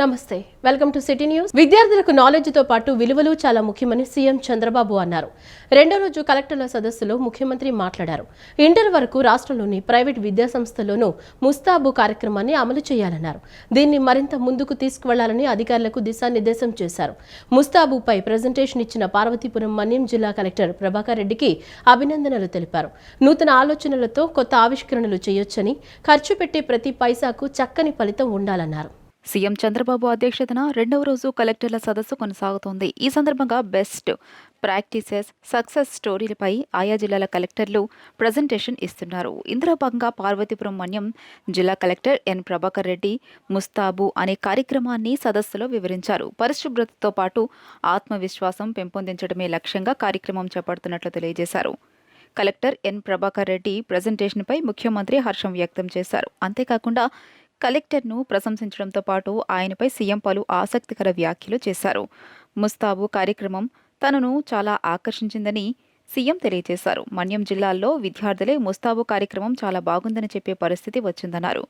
నమస్తే, welcome to city news. విద్యార్థులకు నాలెడ్జ్తో పాటు విలువలు చాలా ముఖ్యమని సీఎం చంద్రబాబు అన్నారు. రెండో రోజు కలెక్టర్ల సదస్సులో ముఖ్యమంత్రి మాట్లాడారు. ఇంటర్ వరకు రాష్ట్రంలోని ప్రైవేట్ విద్యాసంస్థల్లోనూ ముస్తాబు కార్యక్రమాన్ని అమలు చేయాలన్నారు. దీన్ని మరింత ముందుకు తీసుకువెళ్లాలని అధికారులకు దిశానిర్దేశం చేశారు. ముస్తాబుపై ప్రజెంటేషన్ ఇచ్చిన పార్వతీపురం మన్యం జిల్లా కలెక్టర్ ప్రభాకర్ రెడ్డికి అభినందనలు తెలిపారు. నూతన ఆలోచనలతో కొత్త ఆవిష్కరణలు చేయొచ్చని, ఖర్చు పెట్టే ప్రతి పైసాకు చక్కని ఫలితం ఉండాలన్నారు. సీఎం చంద్రబాబు అధ్యక్షతన రెండవ రోజు కలెక్టర్ల సదస్సు కొనసాగుతోంది. ఈ సందర్భంగా బెస్ట్ ప్రాక్టీసెస్, సక్సెస్ స్టోరీలపై ఆయా జిల్లాల కలెక్టర్లు ప్రజెంటేషన్ ఇస్తున్నారు. ఇందులో భాగంగా పార్వతీపురం మన్యం జిల్లా కలెక్టర్ ఎన్ ప్రభాకర్ రెడ్డి ముస్తాబు అనే కార్యక్రమాన్ని సదస్సులో వివరించారు. పరిశుభ్రతతో పాటు ఆత్మవిశ్వాసం పెంపొందించడమే లక్ష్యంగా కార్యక్రమం చేపడుతున్నట్లు తెలియజేశారు. కలెక్టర్ ఎన్ ప్రభాకర్ రెడ్డి ప్రజెంటేషన్పై ముఖ్యమంత్రి హర్షం వ్యక్తం చేశారు. అంతేకాకుండా కలెక్టర్ను ప్రశంసించడంతో పాటు ఆయనపై సీఎం పలు ఆసక్తికర వ్యాఖ్యలు చేశారు. ముస్తాబు కార్యక్రమం తనను చాలా ఆకర్షించిందని సీఎం తెలియజేశారు. మన్యం జిల్లాల్లో విద్యార్థులే ముస్తాబు కార్యక్రమం చాలా బాగుందని చెప్పే పరిస్థితి వచ్చిందన్నారు.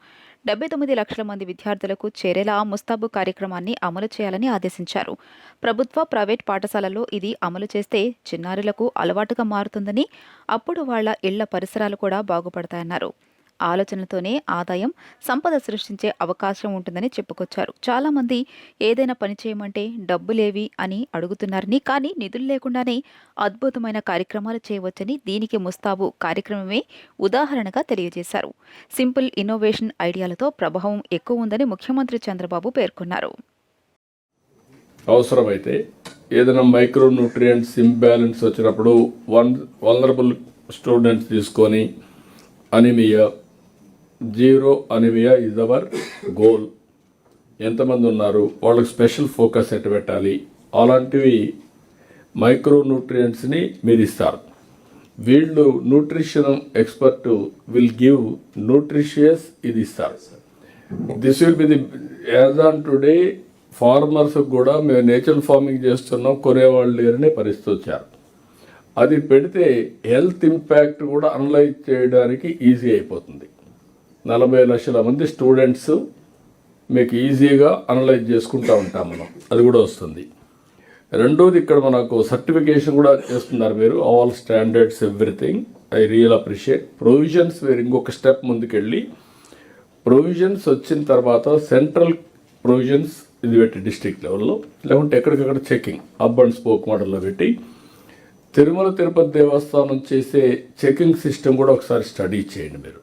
79 లక్షల మంది విద్యార్థులకు చేరేలా ముస్తాబు కార్యక్రమాన్ని అమలు చేయాలని ఆదేశించారు. ప్రభుత్వ, ప్రైవేట్ పాఠశాలల్లో ఇది అమలు చేస్తే చిన్నారులకు అలవాటుగా మారుతుందని, అప్పుడు వాళ్ల ఇళ్ల పరిసరాలు కూడా బాగుపడతాయన్నారు. ఆలోచనలతోనే ఆదాయం, సంపద సృష్టించే అవకాశం ఉంటుందని చెప్పుకొచ్చారు. చాలా మంది ఏదైనా పని చేయమంటే డబ్బులేవి అని అడుగుతున్నారని, కానీ నిధులు లేకుండానే అద్భుతమైన కార్యక్రమాలు చేయవచ్చని దీనికి ముస్తాబు కార్యక్రమమే ఉదాహరణగా తెలియజేశారు. సింపుల్ ఇన్నోవేషన్ ఐడియాలతో ప్రభావం ఎక్కువ ఉందని ముఖ్యమంత్రి చంద్రబాబు పేర్కొన్నారు. అవసరమైతే ఏదైనా మైక్రో న్యూట్రియంట్స్ ఇంబ్యాలెన్స్ వచ్చినప్పుడు వల్నరబుల్ స్టూడెంట్స్ తీసుకొని anaemia, zero anaemia is our goal. ఎంతమంది ఉన్నారు, వాళ్ళకి స్పెషల్ ఫోకస్ ఎట్టు పెట్టాలి, అలాంటివి మైక్రో న్యూట్రియంట్స్ని మీరు ఇస్తారు. వీళ్ళు nutrition expert will give nutritious ఇది ఇస్తారు. This will be the as on today farmers కూడా మేము నేచురల్ ఫార్మింగ్ చేస్తున్నాం, కొనేవాళ్ళు లేరనే పరిస్థితి వచ్చారు. అది పెడితే హెల్త్ ఇంపాక్ట్ కూడా అనలైజ్ చేయడానికి ఈజీ అయిపోతుంది. 40 లక్షల మంది స్టూడెంట్స్ మీకు ఈజీగా అనలైజ్ చేసుకుంటూ ఉంటాం మనం, అది కూడా వస్తుంది. రెండోది, ఇక్కడ మనకు సర్టిఫికేషన్ కూడా చేస్తున్నారు మీరు, all standards everything. I real appreciate. Provisions మీరు ఇంకొక స్టెప్ ముందుకెళ్ళి ప్రొవిజన్స్ వచ్చిన తర్వాత సెంట్రల్ ప్రొవిజన్స్ ఇది పెట్టి డిస్ట్రిక్ట్ లెవెల్లో, లేకుంటే ఎక్కడికక్కడ చెకింగ్ హబ్ అండ్ స్పోక్ మోడల్లో పెట్టి తిరుమల తిరుపతి దేవస్థానం చేసే చెకింగ్ సిస్టమ్ కూడా ఒకసారి స్టడీ చేయండి మీరు.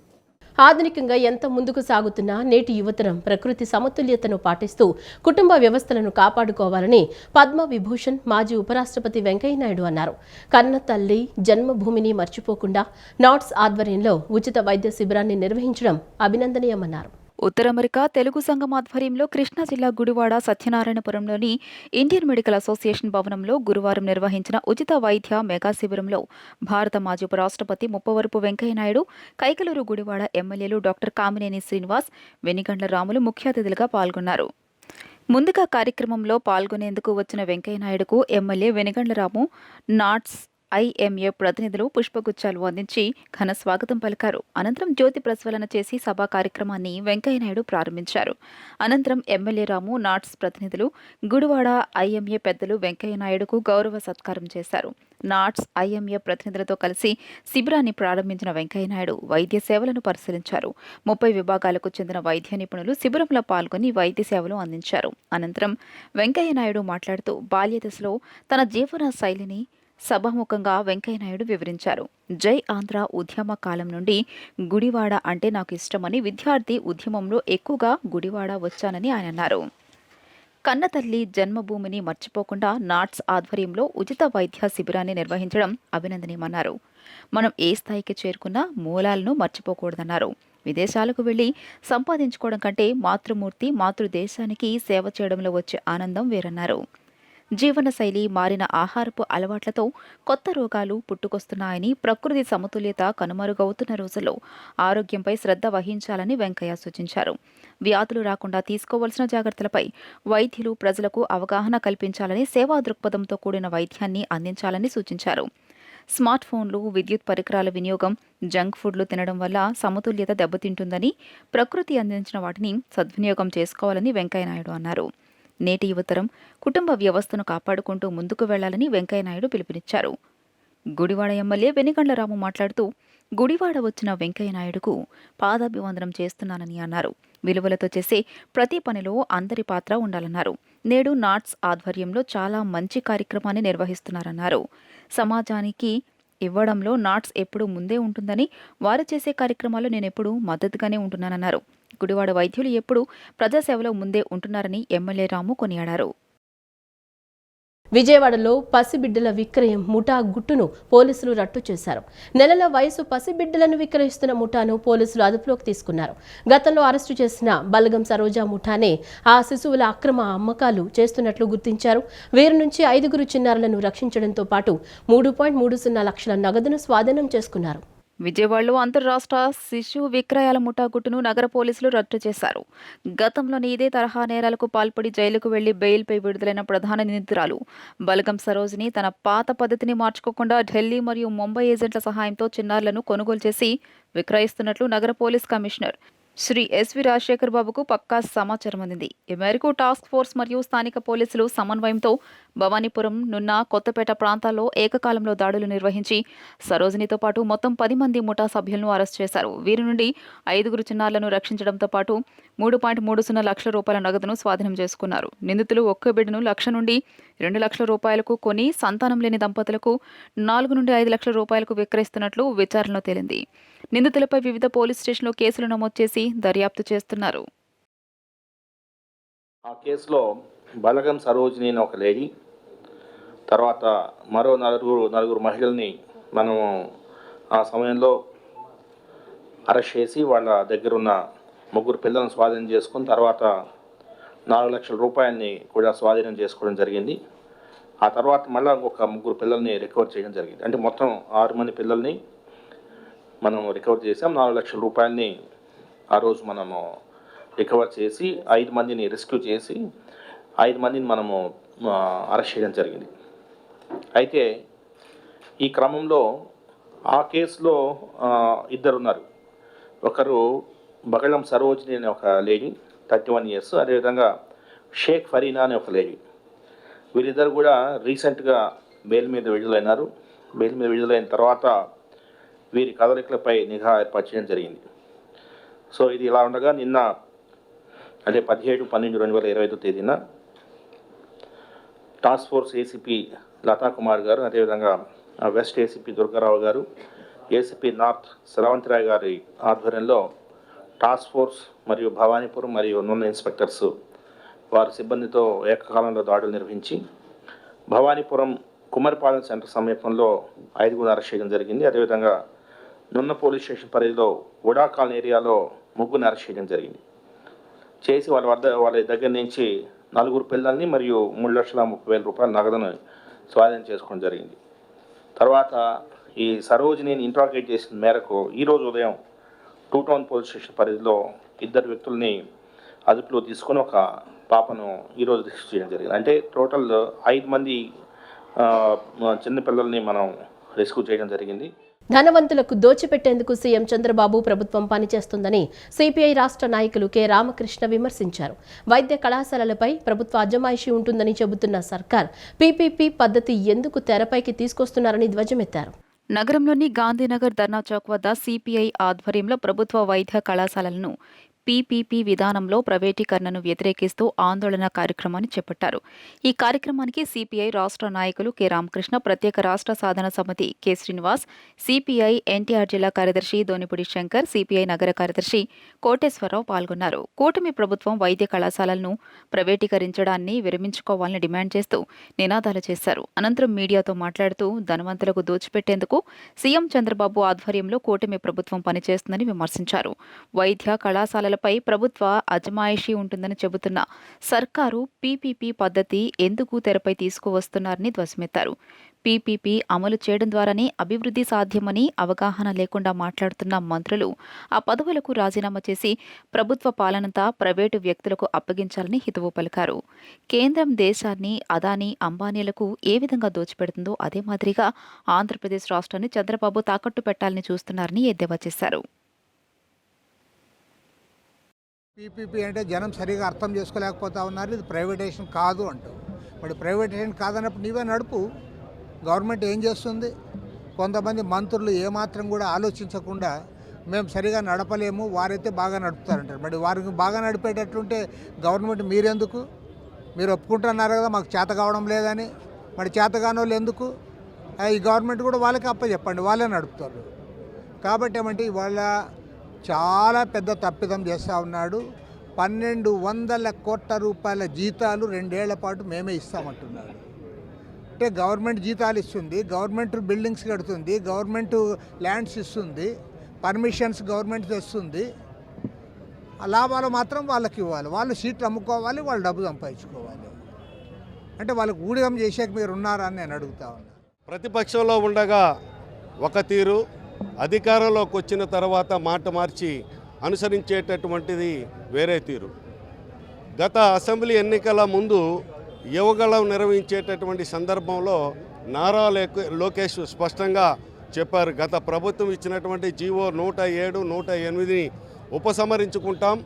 ఆధునికంగా ఎంత ముందుకు సాగుతున్నా నేటి యువతరం ప్రకృతి సమతుల్యతను పాటిస్తూ కుటుంబ వ్యవస్థలను కాపాడుకోవాలని పద్మ విభూషణ్ మాజీ ఉపరాష్ట్రపతి వెంకయ్యనాయుడు అన్నారు. కన్న తల్లి జన్మభూమిని మర్చిపోకుండా నాట్స్ ఆధ్వర్యంలో ఉచిత వైద్య శిబిరాన్ని నిర్వహించడం అభినందనీయమన్నారు. ఉత్తర అమెరికా తెలుగు సంఘం ఆధ్వర్యంలో కృష్ణా జిల్లా గుడివాడ సత్యనారాయణపురంలోని ఇండియన్ మెడికల్ అసోసియేషన్ భవనంలో గురువారం నిర్వహించిన ఉచిత వైద్య మెగా శిబిరంలో భారత మాజీ ఉపరాష్ట్రపతి ముప్పవరపు వెంకయ్యనాయుడు, కైకలూరు గుడివాడ ఎమ్మెల్యేలు డాక్టర్ కామినేని శ్రీనివాస్, వెనిగండ్ల రాములు ముఖ్య అతిథులుగా పాల్గొన్నారు. ముందుగా కార్యక్రమంలో పాల్గొనేందుకు వచ్చిన వెంకయ్యనాయుడుకు ఎమ్మెల్యే వెనిగండ్ల రాము, నాట్స్ ఐఎంఏ ప్రతినిధులు పుష్పగుచ్చాలు అందించి ఘన స్వాగతం పలికారు. అనంతరం జ్యోతి ప్రజ్వలన చేసి సభా కార్యక్రమాన్ని వెంకయ్యనాయుడు ప్రారంభించారు. అనంతరం ఎమ్మెల్యే రాము, నాట్స్ ప్రతినిధులు, గుడివాడ ఐఎంఏ పెద్దలు వెంకయ్యనాయుడుకు గౌరవ సత్కారం చేశారు. నాట్స్ ఐఎంఏ ప్రతినిధులతో కలిసి శిబిరాన్ని ప్రారంభించిన వెంకయ్యనాయుడు వైద్య సేవలను పరిశీలించారు. 30 విభాగాలకు చెందిన వైద్య నిపుణులు శిబిరంలో పాల్గొని వైద్య సేవలు అందించారు. అనంతరం వెంకయ్యనాయుడు మాట్లాడుతూ బాల్య దశలో తన జీవన శైలిని సభాముఖంగా వెంకయ్యనాయుడు వివరించారు. జై ఆంధ్ర ఉద్యమ కాలం నుండి గుడివాడ అంటే నాకు ఇష్టమని, విద్యార్థి ఉద్యమంలో ఎక్కువగా గుడివాడ వచ్చానని ఆయన అన్నారు. కన్నతల్లి జన్మభూమిని మర్చిపోకుండా నాట్స్ ఆధ్వర్యంలో ఉచిత వైద్య శిబిరాన్ని నిర్వహించడం అభినందనీయమన్నారు. మనం ఏ స్థాయికి చేరుకున్నా మూలాలను మర్చిపోకూడదన్నారు. విదేశాలకు వెళ్లి సంపాదించుకోవడం కంటే మాతృమూర్తి, మాతృదేశానికి సేవ చేయడంలో వచ్చే ఆనందం వేరన్నారు. జీవనశైలి, మారిన ఆహారపు అలవాట్లతో కొత్త రోగాలు పుట్టుకొస్తున్నాయని, ప్రకృతి సమతుల్యత కనుమరుగవుతున్న రోజుల్లో ఆరోగ్యంపై శ్రద్ధ వహించాలని వెంకయ్య సూచించారు. వ్యాధులు రాకుండా తీసుకోవాల్సిన జాగ్రత్తలపై వైద్యులు ప్రజలకు అవగాహన కల్పించాలని, సేవా దృక్పథంతో కూడిన వైద్యాన్ని అందించాలని సూచించారు. స్మార్ట్ ఫోన్లు, విద్యుత్ పరికరాల వినియోగం, జంక్ ఫుడ్లు తినడం వల్ల సమతుల్యత దెబ్బతింటుందని, ప్రకృతి అందించిన వాటిని సద్వినియోగం చేసుకోవాలని వెంకయ్యనాయుడు అన్నారు. నేటి యువతరం కుటుంబ వ్యవస్థను కాపాడుకుంటూ ముందుకు వెళ్లాలని వెంకయ్యనాయుడు పిలుపునిచ్చారు. గుడివాడ ఎమ్మెల్యే వెనిగండ్ల మాట్లాడుతూ గుడివాడ వచ్చిన వెంకయ్యనాయుడుకు పాదాభివందనం చేస్తున్నానని అన్నారు. విలువలతో చేసే ప్రతి పనిలో అందరి పాత్ర ఉండాలన్నారు. నేడు నాట్స్ ఆధ్వర్యంలో చాలా మంచి కార్యక్రమాన్ని నిర్వహిస్తున్నారన్నారు. సమాజానికి ఇవ్వడంలో నాట్స్ ఎప్పుడూ ముందే ఉంటుందని, వారు చేసే కార్యక్రమాల్లో నేనెప్పుడూ మద్దతుగానే ఉంటున్నానన్నారు. గుడివాడ వైద్యులు ఎప్పుడూ ప్రజాసేవలో ముందే ఉంటున్నారని ఎమ్మెల్యే రాము కొనియాడారు. విజయవాడలో పసిబిడ్డల విక్రయం ముఠా గుట్టును పోలీసులు రట్టు చేశారు. నెలల వయసు పసిబిడ్డలను విక్రయిస్తున్న ముఠాను పోలీసులు అదుపులోకి తీసుకున్నారు. గతంలో అరెస్టు చేసిన బలగం సరోజా ముఠానే ఆ శిశువుల అక్రమ అమ్మకాలు చేస్తున్నట్లు గుర్తించారు. వీరి నుంచి 5 చిన్నారులను రక్షించడంతో పాటు 3.30 లక్షల నగదును స్వాధీనం చేసుకున్నారు. విజయవాడలో అంతర్రాష్ట్ర శిశు విక్రయాల ముఠా గుట్టును నగర పోలీసులు రద్దు చేశారు. గతంలోని ఇదే తరహా నేరాలకు పాల్పడి జైలుకు వెళ్లి బెయిల్పై విడుదలైన ప్రధాన నిందితురాలు బలగం సరోజిని తన పాత పద్ధతిని మార్చుకోకుండా ఢిల్లీ మరియు ముంబై ఏజెంట్ల సహాయంతో చిన్నారులను కొనుగోలు చేసి విక్రయిస్తున్నట్లు నగర police commissioner Shri SV Rajasekhar బాబుకు పక్కా సమాచారం అందింది. ఈ మేరకు టాస్క్ ఫోర్స్ మరియు స్థానిక పోలీసులు సమన్వయంతో భవానీపురం, నున్న, కొత్తపేట ప్రాంతాల్లో ఏకకాలంలో దాడులు నిర్వహించి సరోజినితో పాటు మొత్తం 10 మంది ముఠా సభ్యులను అరెస్ట్ చేశారు. వీరి నుండి 5 చిన్నారులను రక్షించడంతో పాటు 3.30 లక్షల రూపాయల నగదును స్వాధీనం చేసుకున్నారు. నిందితులు ఒక్క బిడ్డను 1 లక్ష నుండి 2 లక్షల రూపాయలకు కొని సంతానం లేని దంపతులకు 4 నుండి 5 లక్షల రూపాయలకు విక్రయిస్తున్నట్లు విచారణలో తేలింది. నిందితులపై వివిధ పోలీస్ స్టేషన్లో కేసులు నమోదు చేసి దర్యాప్తు చేస్తున్నారు. ఆ కేసులో బలగం సరోజిని అని ఒక లేడీ, తర్వాత మరో నలుగురు మహిళల్ని మనము ఆ సమయంలో అరెస్ట్ చేసి వాళ్ళ దగ్గరున్న 3 పిల్లలను స్వాధీనం చేసుకుని తర్వాత 4 లక్షల రూపాయలని కూడా స్వాధీనం చేసుకోవడం జరిగింది. ఆ తర్వాత మళ్ళీ ఇంకొక 3 పిల్లల్ని రికవర్ చేయడం జరిగింది. అంటే మొత్తం 6 మంది పిల్లల్ని మనం రికవర్ చేసాం. 4 లక్షల రూపాయలని ఆ రోజు మనము రికవర్ చేసి 5 మందిని రెస్క్యూ చేసి 5 మందిని మనము అరెస్ట్ చేయడం జరిగింది. అయితే ఈ క్రమంలో ఆ కేసులో 2 ఉన్నారు. ఒకరు బగళం సరోజిని అనే ఒక లేడీ 31 years, అదేవిధంగా షేక్ ఫరీనా అనే ఒక లేడీ. వీరిద్దరు కూడా రీసెంట్గా బెయిల్ మీద విడుదలైనారు. బెయిల్ మీద విడుదలైన తర్వాత వీరి కదలికలపై నిఘా ఏర్పాటు చేయడం జరిగింది. సో ఇది ఇలా ఉండగా నిన్న అంటే 17/12/2025 తేదీన task force ACP Latha Kumar గారు, అదేవిధంగా వెస్ట్ ఏసీపీ దుర్గారావు గారు, ఏసీపీ నార్త్ శ్రవంత్ రాయ్ గారి ఆధ్వర్యంలో టాస్క్ ఫోర్స్ మరియు భవానీపురం మరియు నున్న ఇన్స్పెక్టర్స్ వారి సిబ్బందితో ఏకకాలంలో దాడులు నిర్వహించి భవానీపురం కుమ్మరిపాలెం సెంటర్ సమీపంలో 5 అరెస్ట్ చేయడం జరిగింది. అదేవిధంగా నున్న పోలీస్ స్టేషన్ పరిధిలో ఉడా కాలనీ ఏరియాలో 3 అరెస్ట్ చేయడం జరిగింది. చేసి వాళ్ళ దగ్గర నుంచి 4 పిల్లల్ని మరియు 3,30,000 రూపాయల నగదును స్వాధీనం చేసుకోవడం జరిగింది. తర్వాత ఈ సరోజిని ఇంట్రాగేట్ చేసిన మేరకు ఈరోజు ఉదయం 2 టౌన్ పోలీస్ స్టేషన్ పరిధిలో 2 వ్యక్తుల్ని అదుపులో తీసుకొని ఒక పాపను ఈరోజు రిస్క్ చేయడం జరిగింది. అంటే టోటల్ 5 మంది చిన్నపిల్లల్ని మనం రెస్క్యూ చేయడం జరిగింది. ధనవంతులకు దోచిపెట్టేందుకు సీఎం చంద్రబాబు ప్రభుత్వం పనిచేస్తుందని సిపిఐ రాష్ట్ర నాయకులు కె రామకృష్ణ విమర్శించారు. వైద్య కళాశాలలపై ప్రభుత్వ అజమాయిషీ ఉంటుందని చెబుతున్న సర్కార్ పీపీపీ పద్ధతి ఎందుకు తెరపైకి తీసుకొస్తున్నారని ధ్వజమెత్తారు. నగరంలోని గాంధీనగర్ ధర్నా చౌక్ వద్ద సిపిఐ ఆధ్వర్యంలో ప్రభుత్వ వైద్య కళాశాలలను పీపీపీ విధానంలో ప్రైవేటీకరణను వ్యతిరేకిస్తూ ఆందోళన కార్యక్రమాన్ని చేపట్టారు. ఈ కార్యక్రమానికి సిపిఐ రాష్ట్ర నాయకులు కె రామకృష్ణ, ప్రత్యేక రాష్ట్ర సాధన సమితి కె శ్రీనివాస్, సిపిఐ ఎన్టీఆర్ జిల్లా కార్యదర్శి దోనిపూడి శంకర్, సిపిఐ నగర కార్యదర్శి కోటేశ్వరరావు పాల్గొన్నారు. కూటమి ప్రభుత్వం వైద్య కళాశాలలను ప్రైవేటీకరించడాన్ని విరమించుకోవాలని డిమాండ్ చేస్తూ నినాదాలు చేశారు. అనంతరం మీడియాతో మాట్లాడుతూ ధనవంతులకు దోచిపెట్టేందుకు సీఎం చంద్రబాబు ఆధ్వర్యంలో కూటమి ప్రభుత్వం పనిచేస్తుందని విమర్శించారు. వైద్య కళాశాలలపై ప్రభుత్వ అజమాయిషీ ఉంటుందని చెబుతున్న సర్కారు పీపీపీ పద్ధతి ఎందుకు తెరపై తీసుకువస్తున్నారని ధ్వజమెత్తారు. పీపీపీ అమలు చేయడం ద్వారానే అభివృద్ధి సాధ్యమని అవగాహన లేకుండా మాట్లాడుతున్న మంత్రులు ఆ పదవులకు రాజీనామా చేసి ప్రభుత్వ పాలనంతా ప్రైవేటు వ్యక్తులకు అప్పగించాలని హితవు పలికారు. కేంద్రం దేశాన్ని అదానీ, అంబానీలకు ఏ విధంగా దోచిపెడుతుందో అదే మాదిరిగా ఆంధ్రప్రదేశ్ రాష్ట్రాన్ని చంద్రబాబు తాకట్టు పెట్టాలని చూస్తున్నారని ఎద్దేవా చేశారు. పీపీపీ అంటే జనం సరిగా అర్థం చేసుకోలేకపోతా ఉన్నారు. ఇది ప్రైవేటైజేషన్ కాదు అంటూ, మరి ప్రైవేటైజేషన్ కాదన్నప్పుడు నీవే నడుపు. గవర్నమెంట్ ఏం చేస్తుంది? కొంతమంది మంత్రులు ఏమాత్రం కూడా ఆలోచించకుండా మేము సరిగా నడపలేము, వారైతే బాగా నడుపుతారంటారు. మరి వారికి బాగా నడిపేటట్లుంటే గవర్నమెంట్ మీరెందుకు? మీరు ఒప్పుకుంటున్నారు కదా మాకు చేత కావడం లేదని. మరి చేతగాని వాళ్ళు ఎందుకు? ఈ గవర్నమెంట్ కూడా వాళ్ళకి అప్పచెప్పండి, వాళ్ళే నడుపుతారు. కాబట్టి ఏమంటే ఇవాళ చాలా పెద్ద తప్పిదం చేస్తూ ఉన్నాడు. 1200 కోట్ల రూపాయల జీతాలు 2 ఏళ్ల పాటు మేమే ఇస్తామంటున్నాడు. అంటే గవర్నమెంట్ జీతాలు ఇస్తుంది, గవర్నమెంట్ బిల్డింగ్స్ కడుతుంది, గవర్నమెంట్ ల్యాండ్స్ ఇస్తుంది, పర్మిషన్స్ గవర్నమెంట్ తెస్తుంది. ఆ లాభాలు మాత్రం వాళ్ళకి ఇవ్వాలి, వాళ్ళు సీట్లు అమ్ముకోవాలి, వాళ్ళు డబ్బు సంపాదించుకోవాలి. అంటే వాళ్ళకి ఊడిగం చేసేకి మీరు ఉన్నారా అని నేను అడుగుతా ఉన్నా. ప్రతిపక్షంలో ఉండగా ఒక తీరు, అధికారంలోకి వచ్చిన తర్వాత మాట మార్చి అనుసరించేటటువంటిది వేరే తీరు. గత అసెంబ్లీ ఎన్నికల ముందు యువగళం నిర్వహించేటటువంటి సందర్భంలో నారా లోకేష్ స్పష్టంగా చెప్పారు, గత ప్రభుత్వం ఇచ్చినటువంటి జీవో 107, 108ని ఉపసంహరించుకుంటాం,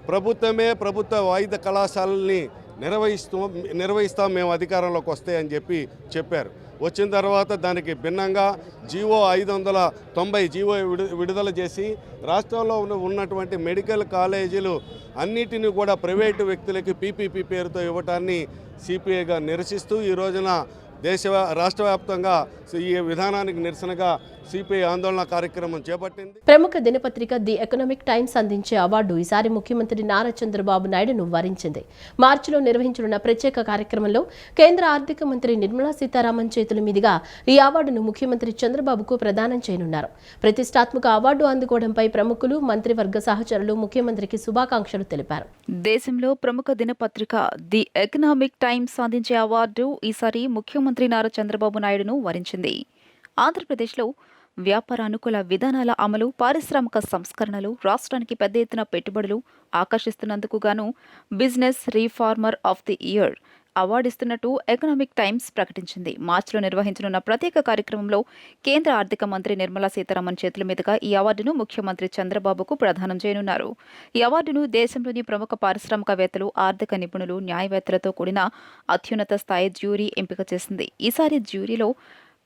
ప్రభుత్వ వైద్య కళాశాలల్ని నిర్వహిస్తాం మేము అధికారంలోకి వస్తే అని చెప్పారు. వచ్చిన తర్వాత దానికి భిన్నంగా జీవో 590 జీవో విడుదల చేసి రాష్ట్రంలో ఉన్నటువంటి మెడికల్ కాలేజీలు అన్నిటినీ కూడా ప్రైవేటు వ్యక్తులకి పీపీపీ పేరుతో ఇవ్వటాన్ని సిపిఐగా నిరసిస్తూ ఈ రోజున రాష్ట్ర వ్యాప్తంగా ఈ విధానానికి నిరసనగా సిపిఐ ఆందోళన కార్యక్రమం చేపట్టింది. ప్రముఖ దినపత్రిక ది ఎకనామిక్ టైమ్స్ అందించే అవార్డు ఈసారి ముఖ్యమంత్రి నారా చంద్రబాబు నాయుడును వరించింది. మార్చిలో నిర్వహించనున్న ప్రత్యేక కార్యక్రమంలో కేంద్ర ఆర్థిక మంత్రి నిర్మలా సీతారామన్ చేతుల మీదుగా ఈ అవార్డును ముఖ్యమంత్రి చంద్రబాబుకు ప్రదానం చేయనున్నారు. ప్రతిష్టాత్మక అవార్డు అందుకోవడంపై ప్రముఖులు, మంత్రివర్గ సహచరులు ముఖ్యమంత్రికి శుభాకాంక్షలు తెలిపారు. దేశంలో ప్రముఖ దినపత్రిక ది ఎకనామిక్ టైమ్స్ అందించే అవార్డు ఈసారి ముఖ్యమంత్రి నారా చంద్రబాబు నాయుడును వరించింది. ఆంధ్రప్రదేశ్లో వ్యాపార అనుకూల విధానాల అమలు, పారిశ్రామిక సంస్కరణలు, రాష్ట్రానికి పెద్ద ఎత్తున పెట్టుబడులు ఆకర్షిస్తున్నందుకు గాను business reformer of the year award ఇస్తున్నట్టు ఎకనామిక్ టైమ్స్ ప్రకటించింది. మార్చిలో నిర్వహించనున్న ప్రత్యేక కార్యక్రమంలో కేంద్ర ఆర్థిక మంత్రి నిర్మలా సీతారామన్ చేతుల మీదుగా ఈ అవార్డును ముఖ్యమంత్రి చంద్రబాబుకు ప్రదానం చేయనున్నారు. ఈ అవార్డును దేశంలోని ప్రముఖ పారిశ్రామికవేత్తలు, ఆర్థిక నిపుణులు, న్యాయవేత్తలతో కూడిన అత్యున్నత స్థాయి జ్యూరీ ఎంపిక చేసింది. ఈసారి జ్యూరీలో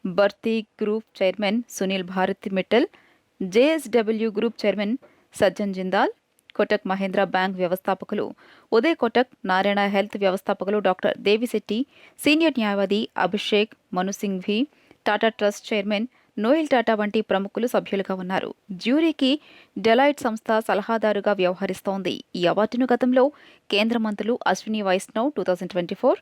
భర్తీ group chairman Sunil Bharati Mittal, JSW group chairman Sajjan Jindal, Kotak Mahindra bank వ్యవస్థాపకులు ఉదయ్ కోటక్, నారాయణ హెల్త్ వ్యవస్థాపకులు డాక్టర్ దేవిశెట్టి, సీనియర్ న్యాయవాది అభిషేక్ మను Singhvi, Tata trust chairman Noel Tata వంటి ప్రముఖులు సభ్యులుగా ఉన్నారు. జ్యూరీకి డెలాయిట్ సంస్థ సలహాదారుగా వ్యవహరిస్తోంది. ఈ అవార్డును గతంలో కేంద్ర మంత్రులు అశ్విని వైష్ణవ్ 2024,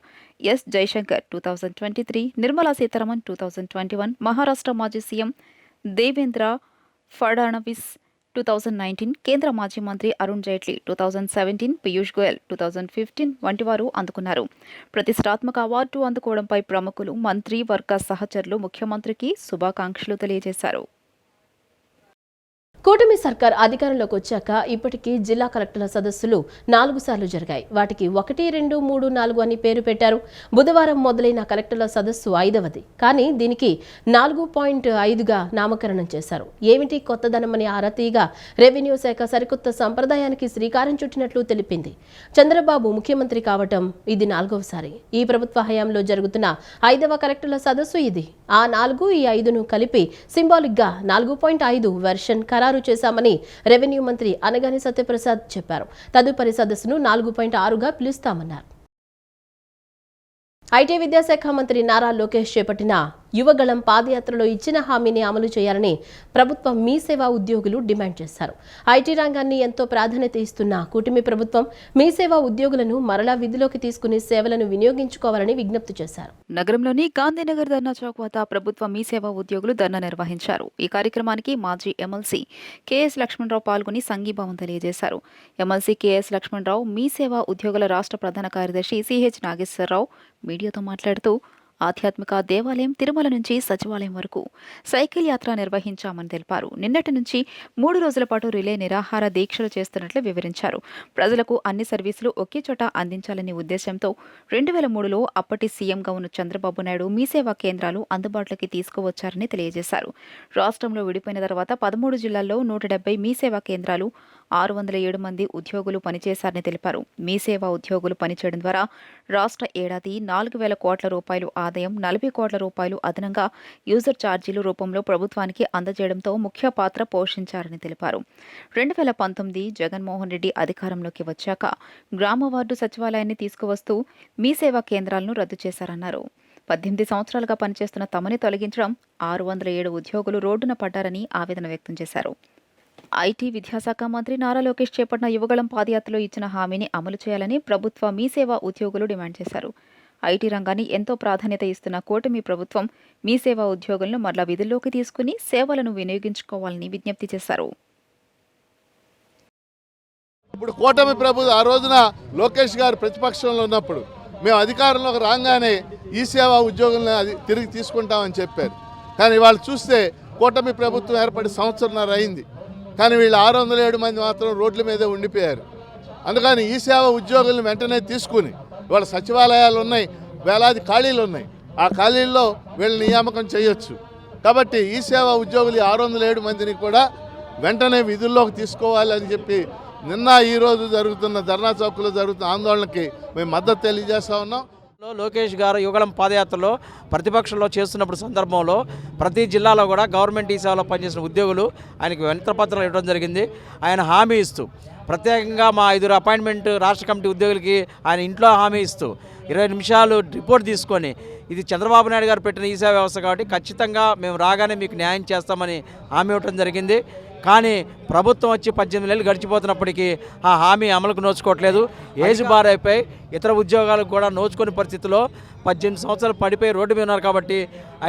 ఎస్ జైశంకర్ 2023, నిర్మలా సీతారామన్ 2021, మహారాష్ట్ర మాజీ సీఎం దేవేంద్ర ఫడ్నవీస్ 2019, కేంద్ర మాజీ మంత్రి అరుణ్ జైట్లీ 2017, పీయూష్ గోయల్ 2015 వంటి వారు అందుకున్నారు. ప్రతిష్టాత్మక అవార్డు అందుకోవడంపై ప్రముఖులు, మంత్రి వర్గ సహచరులు ముఖ్యమంత్రికి శుభాకాంక్షలు తెలియజేశారు. కూటమి సర్కార్ అధికారంలోకి వచ్చాక ఇప్పటికీ జిల్లా కలెక్టర్ల సదస్సులు 4 సార్లు జరిగాయి. వాటికి 1, 2, 3, 4 అని పేరు పెట్టారు. బుధవారం మొదలైన కలెక్టర్ల సదస్సు 5వది. కానీ దీనికి 4.5గా నామకరణం చేశారు. ఏమిటి కొత్తదనమని ఆరాతీగా రెవెన్యూ శాఖ సరికొత్త సంప్రదాయానికి శ్రీకారం చుట్టినట్లు తెలిపింది. చంద్రబాబు ముఖ్యమంత్రి కావటం ఇది 4వసారి. ఈ ప్రభుత్వ హయాంలో జరుగుతున్న 5వ కలెక్టర్ల సదస్సు ఇది. ఆ 4, ఈ 5ను కలిపి సింబాలిక్గా 4.5 వెర్షన్ ఖరారు చేశామని రెవెన్యూ మంత్రి అనగాని సత్యప్రసాద్ చెప్పారు. తదుపరి సదస్సును 4.6గా పిలుస్తామన్నారు. ఐటీ విద్యాశాఖ మంత్రి నారా లోకేష్ చేపట్టిన యువగళం పాదయాత్రలో ఇచ్చిన హామీని అమలు చేయాలని ప్రభుత్వం మీ సేవా ఉద్యోగులు డిమాండ్ చేశారు. ఐటీ రంగాన్ని ఎంతో ప్రాధాన్యత ఇస్తున్న కూటమి ప్రభుత్వం మీ సేవా ఉద్యోగులను మరలా విధిలోకి తీసుకుని సేవలను వినియోగించుకోవాలని విజ్ఞప్తి చేశారు. నగరంలోని గాంధీనగర్ ధర్నా చౌక్ వద్ద ప్రభుత్వ మీ సేవా ఉద్యోగులు ధర్నా నిర్వహించారు. ఈ కార్యక్రమానికి మాజీ ఎమ్మెల్సీ కేఎస్ లక్ష్మణరావు పాల్గొని సంఘీభావం తెలియజేశారు. ఎమ్మెల్సీ కేఎస్ లక్ష్మణరావు, మీ సేవా ఉద్యోగుల రాష్ట్ర ప్రధాన కార్యదర్శి సిహెచ్ నాగేశ్వరరావు మీడియాతో మాట్లాడుతూ ఆధ్యాత్మిక దేవాలయం తిరుమల నుంచి సచివాలయం వరకు సైకిల్ యాత్ర నిర్వహించామని తెలిపారు. నిన్నటి నుంచి 3 రోజుల పాటు రిలే నిరాహార దీక్షలు చేస్తున్నట్లు వివరించారు. ప్రజలకు అన్ని సర్వీసులు ఒకే చోట అందించాలనే ఉద్దేశంతో 2003లో అప్పటి సీఎంగా ఉన్న చంద్రబాబు నాయుడు మీ సేవా కేంద్రాలు అందుబాటులోకి తీసుకువచ్చారని తెలియజేశారు. రాష్ట్రంలో విడిపోయిన తర్వాత 13 జిల్లాల్లో 170 మీ సేవా కేంద్రాలు, 607 మంది ఉద్యోగులు పనిచేశారని తెలిపారు. మీ సేవా ఉద్యోగులు పనిచేయడం ద్వారా రాష్ట్ర ఏడాది 4,000 కోట్ల రూపాయలు ఆదాయం, 40 కోట్ల రూపాయలు అదనంగా యూజర్ ఛార్జీల రూపంలో ప్రభుత్వానికి అందజేయడంతో ముఖ్య పాత్ర పోషించారని తెలిపారు. 2019 జగన్మోహన్ రెడ్డి అధికారంలోకి వచ్చాక గ్రామ వార్డు సచివాలయాన్ని తీసుకువస్తూ మీ సేవా కేంద్రాలను రద్దు చేశారన్నారు. 18 సంవత్సరాలుగా పనిచేస్తున్న తమని తొలగించడం, 607 ఉద్యోగులు రోడ్డున పడ్డారని ఆవేదన వ్యక్తం చేశారు. ఐటీ విద్యాశాఖ మంత్రి నారా లోకేష్ చేపట్టిన యువగళం పాదయాత్రలో ఇచ్చిన హామీని అమలు చేయాలని ప్రభుత్వ మీ సేవా ఉద్యోగులు డిమాండ్ చేశారు. ఐటీ రంగాన్ని ఎంతో ప్రాధాన్యత ఇస్తున్న కూటమి ప్రభుత్వం మీ సేవా ఉద్యోగులను మరలా విధుల్లోకి తీసుకుని సేవలను వినియోగించుకోవాలని విజ్ఞప్తి చేశారు. ఇప్పుడు కూటమి ప్రభుత్వం ఆ రోజున లోకేష్ గారు ప్రతిపక్షంలో ఉన్నప్పుడు మేము అధికారంలోకి రాగానే ఈ సేవా ఉద్యోగులను తిరిగి తీసుకుంటామని చెప్పారు. కానీ వాళ్ళు చూస్తే కూటమి ప్రభుత్వం ఏర్పడి సంవత్సరంన్నర అయింది. కానీ వీళ్ళు 607 మంది మాత్రం రోడ్ల మీదే ఉండిపోయారు. అందుకని ఈ సేవా ఉద్యోగులను వెంటనే తీసుకుని వాళ్ళ సచివాలయాలు ఉన్నాయి, వేలాది ఖాళీలు ఉన్నాయి, ఆ ఖాళీల్లో వీళ్ళ నియామకం చేయొచ్చు. కాబట్టి ఈ సేవా ఉద్యోగులు 607 మందిని కూడా వెంటనే విధుల్లోకి తీసుకోవాలని చెప్పి నిన్న ఈరోజు జరుగుతున్న ధర్నా చౌక్లో జరుగుతున్న ఆందోళనకి మేము మద్దతు తెలియజేస్తా ఉన్నాం. లోకేష్ గారు యువగళం పాదయాత్రలో ప్రతిపక్షంలో చేస్తున్నప్పుడు సందర్భంలో ప్రతి జిల్లాలో కూడా గవర్నమెంట్ ఈ సేవలో పనిచేసిన ఉద్యోగులు ఆయనకు వినతిపత్రాలు ఇవ్వడం జరిగింది. ఆయన హామీ ఇస్తూ ప్రత్యేకంగా మా 5 అపాయింట్మెంట్ రాష్ట్ర కమిటీ ఉద్యోగులకి ఆయన ఇంట్లో హామీ ఇస్తూ 20 నిమిషాలు రిపోర్ట్ తీసుకొని ఇది చంద్రబాబు నాయుడు గారు పెట్టిన ఈ సేవా వ్యవస్థ కాబట్టి ఖచ్చితంగా మేము రాగానే మీకు న్యాయం చేస్తామని హామీ ఇవ్వడం జరిగింది. కానీ ప్రభుత్వం వచ్చి 18 నెలలు గడిచిపోతున్నప్పటికీ ఆ హామీ అమలుకు నోచుకోవట్లేదు. ఏజ్ బార్ అయిపోయి ఇతర ఉద్యోగాలకు కూడా నోచుకునే పరిస్థితిలో 18 సంవత్సరాలు పడిపోయి రోడ్డు మీద ఉన్నారు. కాబట్టి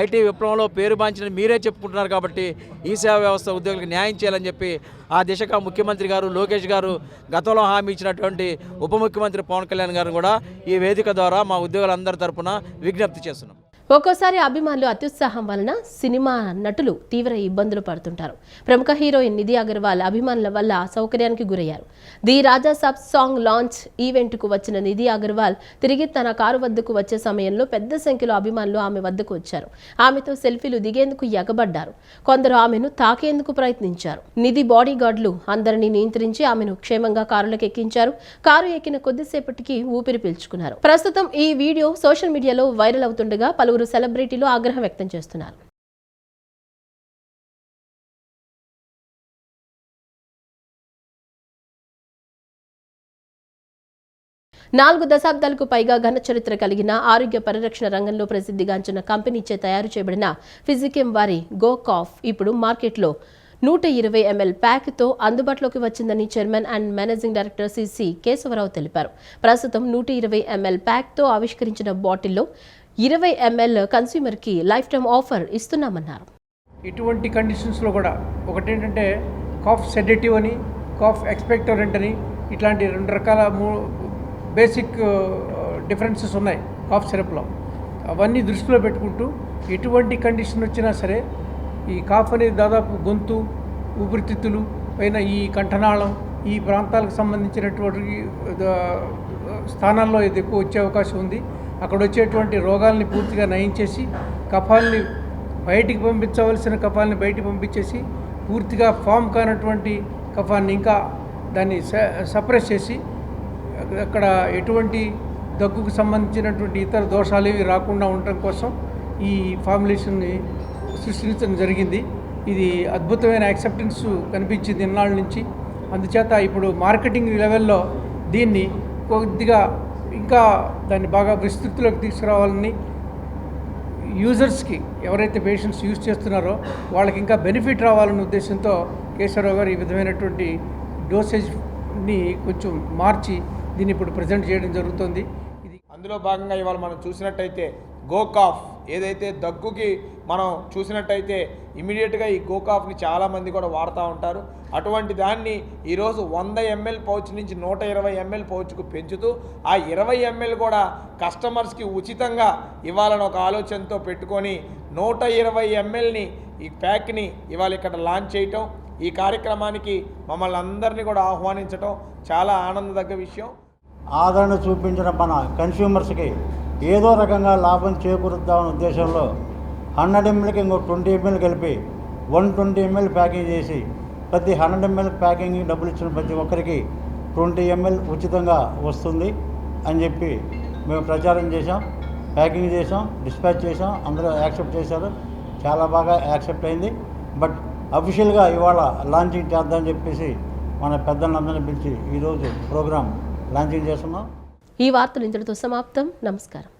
ఐటీ విప్లవంలో పేరు బాంచిన మీరే చెప్పుకుంటున్నారు. కాబట్టి ఈ సేవా వ్యవస్థ ఉద్యోగులకు న్యాయం చేయాలని చెప్పి ఆ దిశగా ముఖ్యమంత్రి గారు లోకేష్ గారు గతంలో హామీ ఇచ్చినటువంటి ఉప ముఖ్యమంత్రి పవన్ కళ్యాణ్ గారు కూడా ఈ వేదిక ద్వారా మా ఉద్యోగులందరి తరపున విజ్ఞప్తి చేస్తున్నాం. ఒక్కోసారి అభిమానులు అత్యుత్సాహం వలన సినిమా నటులు తీవ్ర ఇబ్బందులు పడుతుంటారు. ప్రముఖ హీరోయిన్ నిధి అగర్వాల్ అభిమానుల వల్ల అసౌకర్యానికి గురయ్యారు. The Raja Saab song launch ఈవెంట్కు వచ్చిన నిధి అగర్వాల్ తిరిగి తన కారు వద్దకు వచ్చే సమయంలో పెద్ద సంఖ్యలో అభిమానులు ఆమె వద్దకు వచ్చారు. ఆమెతో సెల్ఫీలు దిగేందుకు ఎగబడ్డారు. కొందరు ఆమెను తాకేందుకు ప్రయత్నించారు. నిధి బాడీ గార్డులు అందరినీ నియంత్రించి ఆమెను క్షేమంగా కారులోకి ఎక్కించారు. కారు ఎక్కిన కొద్దిసేపటికి ఊపిరి పీల్చుకున్నారు. ప్రస్తుతం ఈ వీడియో సోషల్ మీడియాలో వైరల్ అవుతుండగా పలువురు సెలబ్రిటీలు ఆగ్రహం వ్యక్తం చేస్తున్నారు. 4 దశాబ్దాలకు పైగా ఘన చరిత్ర కలిగిన ఆరోగ్య పరిరక్షణ రంగంలో ప్రసిద్ధిగాంచిన కంపెనీచే తయారు చేయబడిన ఫిజికెమ్ వారి గో కాఫ్ ఇప్పుడు మార్కెట్లో 120 ml ప్యాక్తో అందుబాటులోకి వచ్చిందని chairman and managing director CC Keshavarao తెలిపారు. ప్రస్తుతం 120 ml ప్యాక్తో ఆవిష్కరించిన బాటిల్లో 20 ml కన్స్యూమర్కి లైఫ్ టైం ఆఫర్ ఇస్తున్నామన్నారు. ఇటువంటి కండిషన్స్లో కూడా ఒకటేంటంటే కాఫ్ సెడేటివ్ అని, కాఫ్ ఎక్స్పెక్టోరెంట్ అని, ఇట్లాంటి 2 రకాల బేసిక్ డిఫరెన్సెస్ ఉన్నాయి కాఫ్ సిరప్లో. అవన్నీ దృష్టిలో పెట్టుకుంటూ ఎటువంటి కండిషన్ వచ్చినా సరే ఈ కాఫ్ అనేది దాదాపు గొంతు, ఊపిరితిత్తులు పైన ఈ కంఠనాళం ఈ ప్రాంతాలకు సంబంధించినటువంటి స్థానాల్లో ఇది ఎక్కువ వచ్చే అవకాశం ఉంది. అక్కడ వచ్చేటువంటి రోగాల్ని పూర్తిగా నయం చేసి కఫాల్ని బయటికి పంపించవలసిన కఫాల్ని బయటికి పంపించేసి పూర్తిగా ఫామ్ కానటువంటి కఫాన్ని ఇంకా దాన్ని సప్రెస్ చేసి అక్కడ ఎటువంటి దగ్గుకు సంబంధించినటువంటి ఇతర దోషాలు ఇవి రాకుండా ఉండటం కోసం ఈ ఫార్ములేషన్ని సృష్టించడం జరిగింది. ఇది అద్భుతమైన యాక్సెప్టెన్స్ కనిపించింది ఇన్నాళ్ళ నుంచి. అందుచేత ఇప్పుడు మార్కెటింగ్ లెవెల్లో దీన్ని కొద్దిగా ఇంకా దాన్ని బాగా విస్తృతిలోకి తీసుకురావాలని యూజర్స్కి ఎవరైతే పేషెంట్స్ యూజ్ చేస్తున్నారో వాళ్ళకి ఇంకా బెనిఫిట్ రావాలనే ఉద్దేశంతో కేశవరావు గారు ఈ విధమైనటువంటి డోసేజ్ని కొంచెం మార్చి దీన్ని ఇప్పుడు ప్రజెంట్ చేయడం జరుగుతుంది. అందులో భాగంగా ఇవాళ మనం చూసినట్టయితే గో కాఫ్ ఏదైతే దగ్గుకి మనం చూసినట్టయితే ఇమీడియట్గా ఈ గోకాఫ్ని చాలామంది కూడా వాడుతూ ఉంటారు. అటువంటి దాన్ని ఈరోజు 100 ml పౌచ్ నుంచి 120 ml పౌచ్కు పెంచుతూ ఆ 20 ml కూడా కస్టమర్స్కి ఉచితంగా ఇవ్వాలని ఒక ఆలోచనతో పెట్టుకొని 120 mlని ఈ ప్యాక్ని ఇవాళ ఇక్కడ లాంచ్ చేయటం, ఈ కార్యక్రమానికి మమ్మల్ని అందరినీ కూడా ఆహ్వానించటం చాలా ఆనందదగ్గ విషయం. ఆదరణ చూపించిన మన కన్స్యూమర్స్కి ఏదో రకంగా లాభం చేకూరుద్దామనే ఉద్దేశంలో 100 mlకి ఇంకో 20 ml కలిపి 120 ml ప్యాకింగ్ చేసి ప్రతి 100 ml ప్యాకింగ్ డబ్బులు ఇచ్చిన ప్రతి ఒక్కరికి 20 ml ఉచితంగా వస్తుంది అని చెప్పి మేము ప్రచారం చేసాం, ప్యాకింగ్ చేసాం, డిస్పాచ్ చేసాం. అందరూ యాక్సెప్ట్ చేశారు, చాలా బాగా యాక్సెప్ట్ అయింది. బట్ అఫీషియల్గా ఇవాళ లాంచింగ్ చేద్దామని చెప్పేసి మన పెద్దలందరినీ పిలిచి ఈరోజు ప్రోగ్రాం లాంచింగ్ చేస్తున్నాం. ఈ వార్తలు ఇంతటితో సమాప్తం. నమస్కారం.